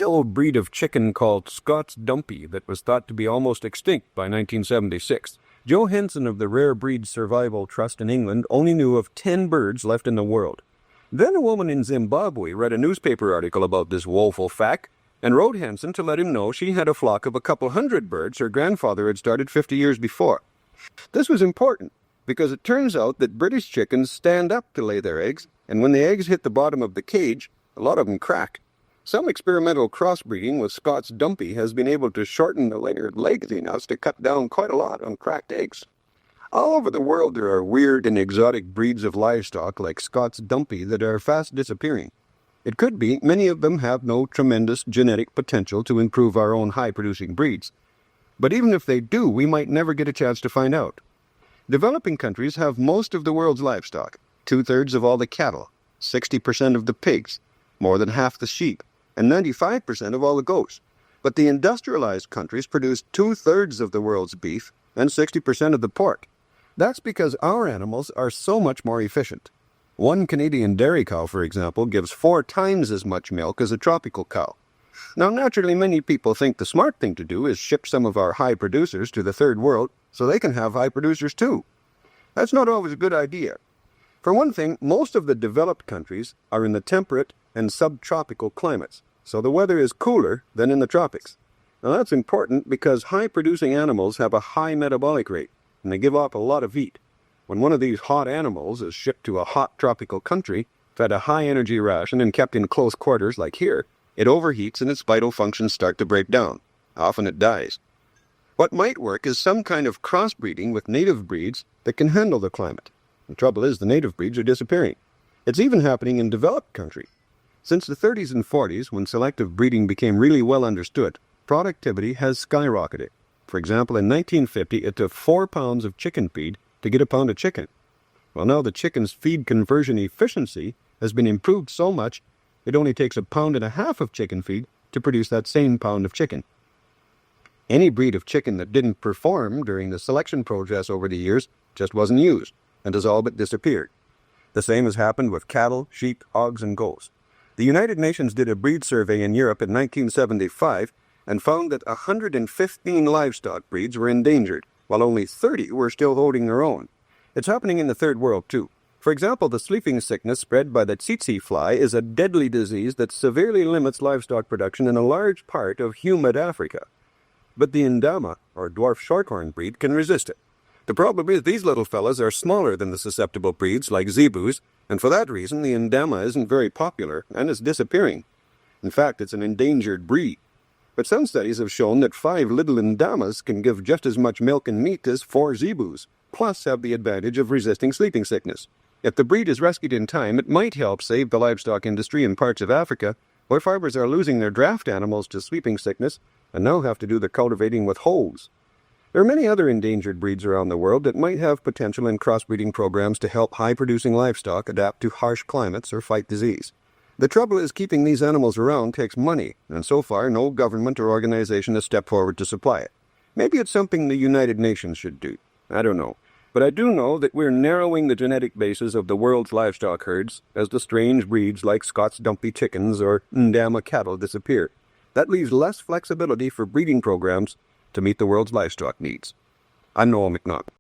old breed of chicken called Scots Dumpy that was thought to be almost extinct by 1976. Joe Henson of the Rare Breed Survival Trust in England only knew of 10 birds left in the world. Then a woman in Zimbabwe read a newspaper article about this woeful fact and wrote Henson to let him know she had a flock of a couple hundred birds her grandfather had started 50 years before. This was important because it turns out that British chickens stand up to lay their eggs, and when the eggs hit the bottom of the cage, a lot of them crack. Some experimental crossbreeding with Scots Dumpy has been able to shorten the layered legs enough to cut down quite a lot on cracked eggs. All over the world there are weird and exotic breeds of livestock like Scots Dumpy that are fast disappearing. It could be many of them have no tremendous genetic potential to improve our own high-producing breeds. But even if they do, we might never get a chance to find out. Developing countries have most of the world's livestock, 2/3 of all the cattle, 60% of the pigs, more than half the sheep, and 95% of all the goats. But the industrialized countries produce 2/3 of the world's beef and 60% of the pork. That's because our animals are so much more efficient. One Canadian dairy cow, for example, gives 4 times as much milk as a tropical cow. Now, naturally, many people think the smart thing to do is ship some of our high producers to the third world so they can have high producers too. That's not always a good idea. For one thing, most of the developed countries are in the temperate and subtropical climates, so the weather is cooler than in the tropics. Now that's important because high-producing animals have a high metabolic rate, and they give off a lot of heat. When one of these hot animals is shipped to a hot tropical country, fed a high-energy ration and kept in close quarters like here, it overheats and its vital functions start to break down. Often it dies. What might work is some kind of crossbreeding with native breeds that can handle the climate. The trouble is the native breeds are disappearing. It's even happening in developed countries. Since the 30s and 40s, when selective breeding became really well understood, productivity has skyrocketed. For example, in 1950, it took 4 pounds of chicken feed to get a pound of chicken. Well, now the chicken's feed conversion efficiency has been improved so much, it only takes 1.5 pounds of chicken feed to produce that same pound of chicken. Any breed of chicken that didn't perform during the selection process over the years just wasn't used and has all but disappeared. The same has happened with cattle, sheep, hogs, and goats. The United Nations did a breed survey in Europe in 1975 and found that 115 livestock breeds were endangered, while only 30 were still holding their own. It's happening in the third world too. For example, the sleeping sickness spread by the tsetse fly is a deadly disease that severely limits livestock production in a large part of humid Africa. But the ndama, or dwarf shorthorn breed, can resist it. The problem is these little fellas are smaller than the susceptible breeds like zebus, and for that reason the ndama isn't very popular and is disappearing. In fact, it's an endangered breed. But some studies have shown that 5 little ndamas can give just as much milk and meat as 4 zebus, plus have the advantage of resisting sleeping sickness. If the breed is rescued in time, it might help save the livestock industry in parts of Africa, where farmers are losing their draft animals to sleeping sickness and now have to do the cultivating with hoes. There are many other endangered breeds around the world that might have potential in crossbreeding programs to help high-producing livestock adapt to harsh climates or fight disease. The trouble is keeping these animals around takes money, and so far no government or organization has stepped forward to supply it. Maybe it's something the United Nations should do. I don't know. But I do know that we're narrowing the genetic bases of the world's livestock herds as the strange breeds like Scots Dumpy chickens or ndama cattle disappear. That leaves less flexibility for breeding programs to meet the world's livestock needs. I'm Noel McNaught.